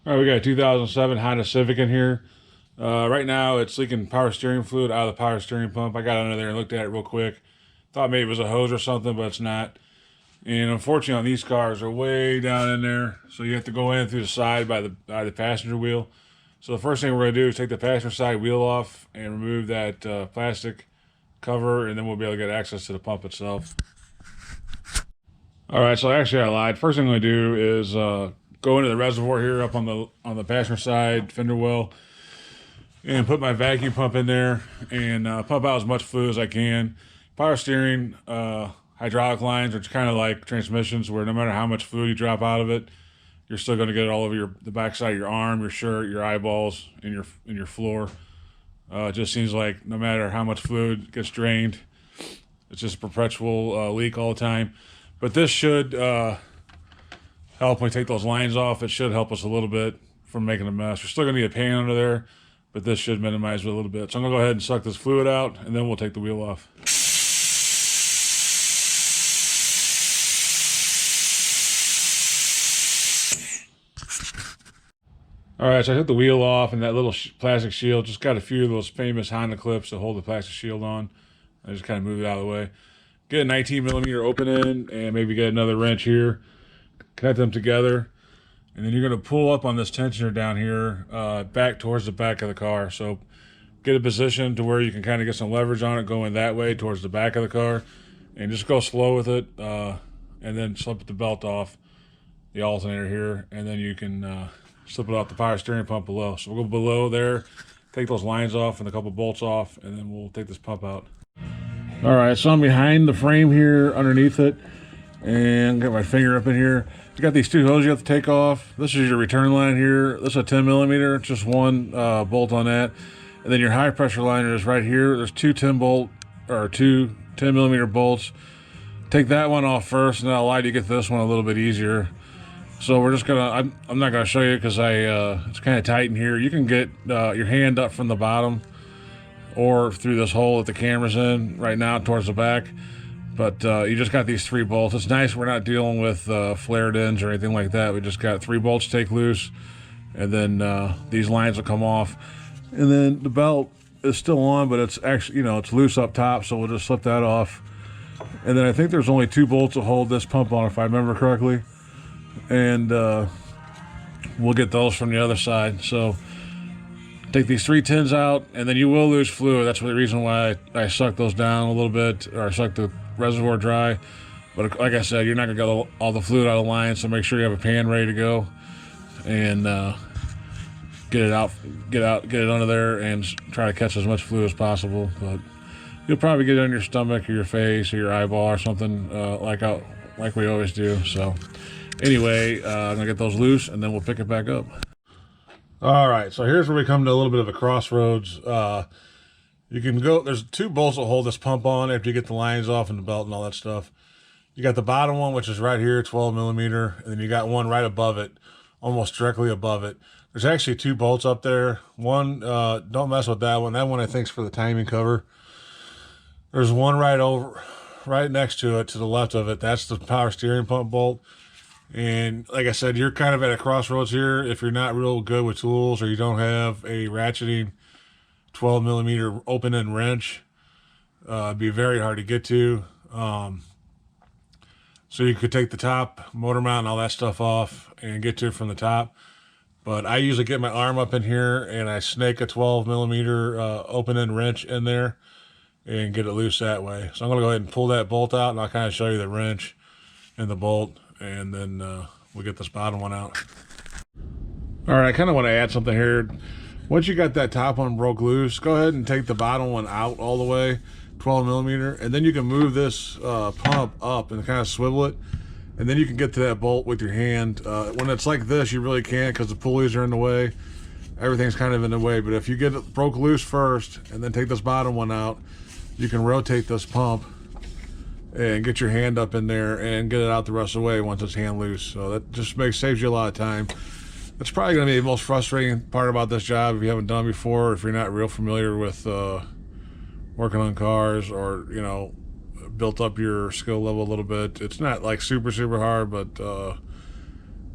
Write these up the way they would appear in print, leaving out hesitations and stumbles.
All right, we got a 2007 Honda Civic in here. Right now, it's leaking power steering fluid out of the power steering pump. I got under there and looked at it real quick. Thought maybe it was a hose or something, but it's not. And unfortunately, on these cars, they're way down in there, so you have to go in through the side by the passenger wheel. So the first thing we're going to do is take the passenger side wheel off and remove that plastic cover, and then we'll be able to get access to the pump itself. All right, so actually I lied. First thing I'm going to do is go into the reservoir here up on the passenger side fender well and put my vacuum pump in there and pump out as much fluid as I can. Power steering hydraulic lines are kind of like transmissions, where no matter how much fluid you drop out of it, you're still going to get it all over the backside of your arm, your shirt, your eyeballs, and your floor. It just seems like no matter how much fluid gets drained, it's just a perpetual leak all the time. But this should help when we take those lines off. It should help us a little bit from making a mess. We're still going to need a pan under there, but this should minimize it a little bit. So I'm going to go ahead and suck this fluid out, and then we'll take the wheel off. All right, so I took the wheel off, and that little plastic shield just got a few of those famous Honda clips to hold the plastic shield on. I just kind of move it out of the way. Get a 19 millimeter open end, and maybe get another wrench here. Connect them together, and then you're going to pull up on this tensioner down here back towards the back of the car. So get a position to where you can kind of get some leverage on it going that way towards the back of the car, and just go slow with it, and then slip the belt off the alternator here, and then you can slip it off the power steering pump below. So we'll go below there, take those lines off and a couple bolts off, and then we'll take this pump out. All right, so I'm behind the frame here underneath it, and got my finger up in here. You got these two hoses you have to take off. This is your return line here. This is a 10 millimeter, just one bolt on that. And then your high pressure liner is right here. There's two 10 millimeter bolts. Take that one off first, and I'll allow you to get this one a little bit easier. So we're just gonna, I'm not gonna show you because it's kind of tight in here. You can get your hand up from the bottom or through this hole that the camera's in right now towards the back. But you just got these three bolts. It's nice we're not dealing with flared ends or anything like that. We just got three bolts to take loose, and then these lines will come off. And then the belt is still on, but it's actually, it's loose up top, so we'll just slip that off. And then I think there's only two bolts to hold this pump on, if I remember correctly. And we'll get those from the other side. So take these three tins out, and then you will lose fluid. That's the reason why I sucked those down a little bit, or I sucked the reservoir dry. But like I said, you're not gonna get all the fluid out of the line, so make sure you have a pan ready to go, and get it under there, and try to catch as much fluid as possible. But you'll probably get it on your stomach or your face or your eyeball or something, like we always do. So anyway, I'm gonna get those loose, and then we'll pick it back up. All right, so here's where we come to a little bit of a crossroads. You can go, there's two bolts that hold this pump on after you get the lines off and the belt and all that stuff. You got the bottom one, which is right here, 12 millimeter, and then you got one right above it, almost directly above it. There's actually two bolts up there. One, don't mess with that one. That one I think is for the timing cover. There's one right next to it, to the left of it. That's the power steering pump bolt. And like I said, you're kind of at a crossroads here. If you're not real good with tools, or you don't have a ratcheting 12 millimeter open end wrench, it'd be very hard to get to. So you could take the top motor mount and all that stuff off and get to it from the top. But I usually get my arm up in here and I snake a 12 millimeter open end wrench in there and get it loose that way. So I'm gonna go ahead and pull that bolt out, and I'll kind of show you the wrench and the bolt, and then we'll get this bottom one out. All right, I kind of want to add something here. Once you got that top one broke loose, go ahead and take the bottom one out all the way, 12 millimeter, and then you can move this pump up and kind of swivel it, and then you can get to that bolt with your hand. When it's like this, you really can't, because the pulleys are in the way. Everything's kind of in the way. But if you get it broke loose first and then take this bottom one out, you can rotate this pump and get your hand up in there and get it out the rest of the way once it's hand loose. So that just saves you a lot of time. That's probably going to be the most frustrating part about this job if you haven't done it before, if you're not real familiar with working on cars, or built up your skill level a little bit. It's not like super hard, but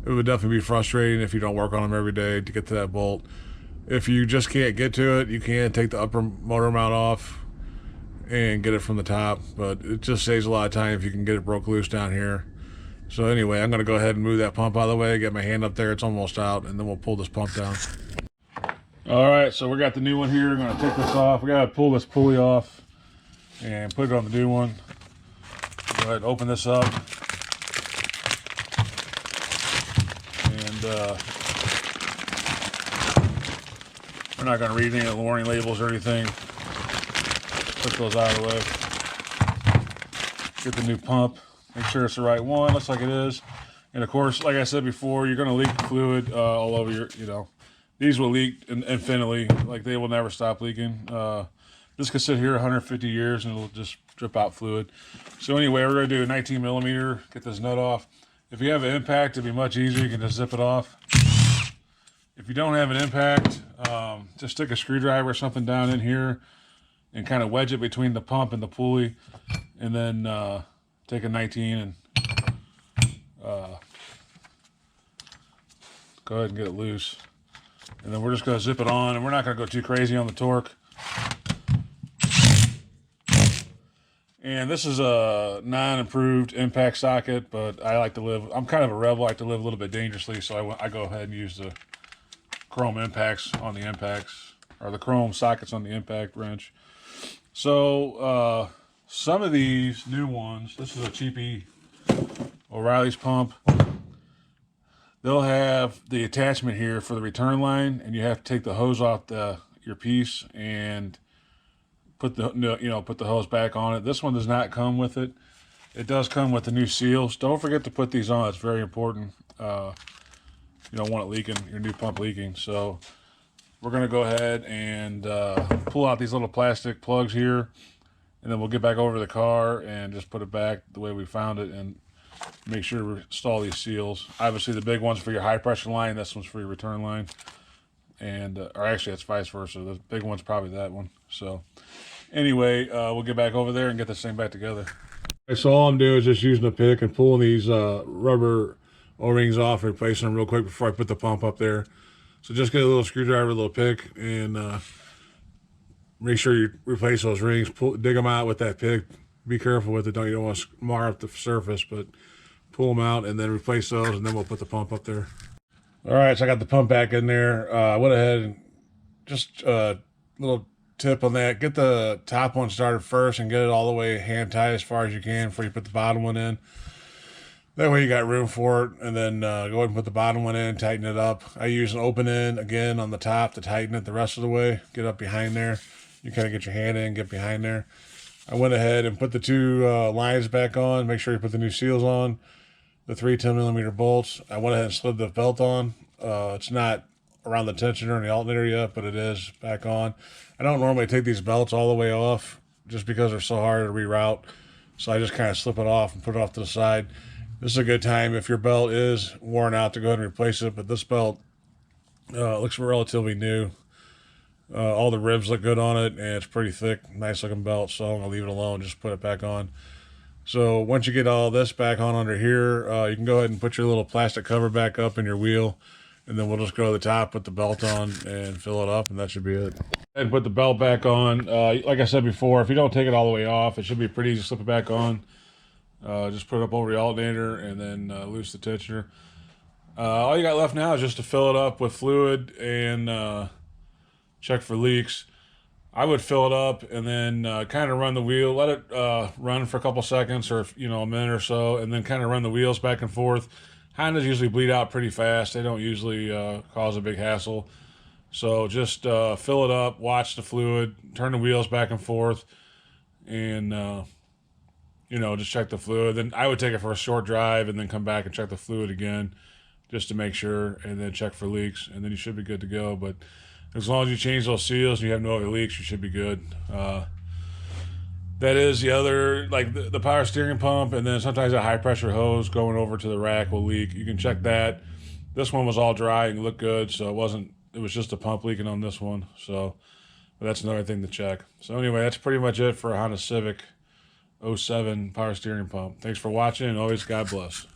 it would definitely be frustrating if you don't work on them every day to get to that bolt. If you just can't get to it, you can take the upper motor mount off and get it from the top, but it just saves a lot of time if you can get it broke loose down here. So anyway, I'm going to go ahead and move that pump out of the way, get my hand up there, it's almost out, and then we'll pull this pump down. All right, so we got the new one here. I'm going to take this off. We got to pull this pulley off and put it on the new one. Go ahead and open this up. And we're not going to read any of the warning labels or anything. Just put those out of the way. Get the new pump. Make sure it's the right one. Looks like it is. And of course, like I said before, you're going to leak fluid all over your, these will leak infinitely. Like, they will never stop leaking. This could sit here 150 years and it'll just drip out fluid. So anyway, we're going to do a 19 millimeter, get this nut off. If you have an impact, it'd be much easier. You can just zip it off. If you don't have an impact, just stick a screwdriver or something down in here and kind of wedge it between the pump and the pulley, and then take a 19 and go ahead and get it loose. And then we're just going to zip it on, and we're not going to go too crazy on the torque. And this is a non-improved impact socket, but I like to live, I'm kind of a rebel, I like to live a little bit dangerously, so I go ahead and use the chrome impacts on the impacts, or the chrome sockets on the impact wrench. So some of these new ones, this is a cheapy O'Reilly's pump. They'll have the attachment here for the return line, and you have to take the hose off your piece and put the hose back on it. This one does not come with it. It does come with the new seals. Don't forget to put these on. It's very important. You don't want it leaking, your new pump leaking. So we're going to go ahead and pull out these little plastic plugs here, and then we'll get back over to the car and just put it back the way we found it and make sure to install these seals. Obviously, the big one's for your high pressure line. This one's for your return line. And or actually, it's vice versa. The big one's probably that one. So anyway, we'll get back over there and get this thing back together. Okay, so all I'm doing is just using a pick and pulling these rubber O-rings off and replacing them real quick before I put the pump up there. So just get a little screwdriver, a little pick, and make sure you replace those rings. Dig them out with that pick. Be careful with it. You don't want to mar up the surface, but pull them out and then replace those, and then we'll put the pump up there. All right, so I got the pump back in there. I went ahead and just a little tip on that. Get the top one started first and get it all the way hand tight as far as you can before you put the bottom one in. That way you got room for it, and then go ahead and put the bottom one in, tighten it up. I use an open end again on the top to tighten it the rest of the way. Get up behind there. You kind of get your hand in, get behind there. I went ahead and put the two lines back on. Make sure you put the new seals on. The 3 10mm bolts. I went ahead and slid the belt on. It's not around the tensioner and the alternator yet, but it is back on. I don't normally take these belts all the way off just because they're so hard to reroute. So I just kind of slip it off and put it off to the side. This is a good time if your belt is worn out to go ahead and replace it, but this belt looks relatively new. All the ribs look good on it, and it's pretty thick, nice looking belt, so I'm going to leave it alone, just put it back on. So once you get all this back on under here, you can go ahead and put your little plastic cover back up in your wheel, and then we'll just go to the top, put the belt on, and fill it up, and that should be it. And put the belt back on. Like I said before, if you don't take it all the way off, it should be pretty easy to slip it back on. Just put it up over the alternator, and then loose the tensioner. All you got left now is just to fill it up with fluid and check for leaks. I would fill it up and then kind of run the wheel, let it run for a couple seconds or a minute or so, and then kind of run the wheels back and forth. Hondas usually bleed out pretty fast. They don't usually cause a big hassle. So just fill it up, watch the fluid, turn the wheels back and forth, and just check the fluid. Then I would take it for a short drive and then come back and check the fluid again just to make sure, and then check for leaks, and then you should be good to go. But as long as you change those seals and you have no other leaks, you should be good. That is the other, like the power steering pump, and then sometimes a high pressure hose going over to the rack will leak. You can check that. This one was all dry and looked good, so it was just a pump leaking on this one. So that's another thing to check. So anyway, that's pretty much it for a Honda Civic 07 power steering pump. Thanks for watching, and always God bless.